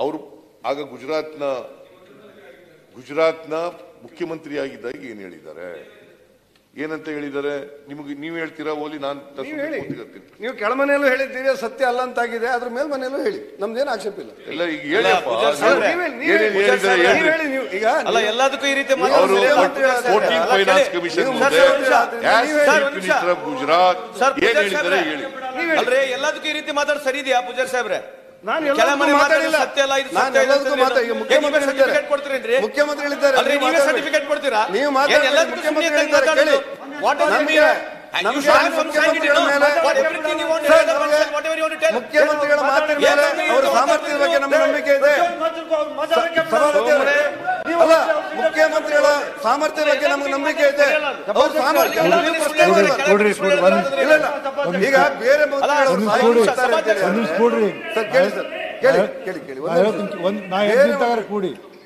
ಅವರು ಆಗ ಗುಜರಾತ್ನ ಮುಖ್ಯಮಂತ್ರಿಯಾಗಿದ್ದಾಗ ಏನು ಹೇಳಿದ್ದಾರೆ, ಏನಂತ ಹೇಳಿದ್ದಾರೆ? ನಿಮಗೆ ನೀವು ಹೇಳ್ತೀರಾ ಓಲಿ? ನಾನು ನೀವು ಕೆಳಮನೆಯಲ್ಲೂ ಹೇಳಿದ್ದೀರಿ ಸತ್ಯ ಅಲ್ಲ ಅಂತಾಗಿದೆ, ಅದ್ರ ಮೇಲ್ಮನೆಯಲ್ಲೂ ಹೇಳಿ, ನಮ್ದೇನು ಆಕ್ಷೇಪ ಇಲ್ಲ. ಎಲ್ಲ ಈಗ ಹೇಳಿ ಈಗ ಎಲ್ಲದಕ್ಕೂ ಈ ರೀತಿ ಫೈನಾನ್ಸ್ ಕಮಿಷನ್ ಗುಜರಾತ್ ಏನ್ ಹೇಳಿದ್ದಾರೆ ಹೇಳಿ. ಅಲ್ರಿ ಎಲ್ಲದಕ್ಕೂ ಈ ರೀತಿ ಮಾತಾಡ್ ಸರಿ ಇದೆಯಾ ಪೂಜಾರಿ ಸಾಹೇಬ್ರೆ? ನಾನು ಎಲ್ಲದಕ್ಕೂ ಮಾತಾಡಿಲ್ಲ. ಮುಖ್ಯಮಂತ್ರಿಗಳಿದ್ದಾರೆ, ಸರ್ಟಿಫಿಕೇಟ್ ಕೊಡ್ತೀರಾ? ನೀವು ಮುಖ್ಯಮಂತ್ರಿಗಳಿದ್ದಾರೆ ಮುಖ್ಯಮಂತ್ರಿಗಳ ಮಾತಿನ ಮೇಲೆ ಅವರ ಸಾಮರ್ಥ್ಯದ ಬಗ್ಗೆ ನಮಗೆ ನಂಬಿಕೆ ಇದೆ. ಅಲ್ಲ, ಮುಖ್ಯಮಂತ್ರಿಗಳ ಸಾಮರ್ಥ್ಯದ ಬಗ್ಗೆ ನಮಗೆ ನಂಬಿಕೆ ಇದೆ. ಅವ್ರ ಸಾಮರ್ಥ್ಯ ಈಗ ಬೇರೆ ಕೂಡಿ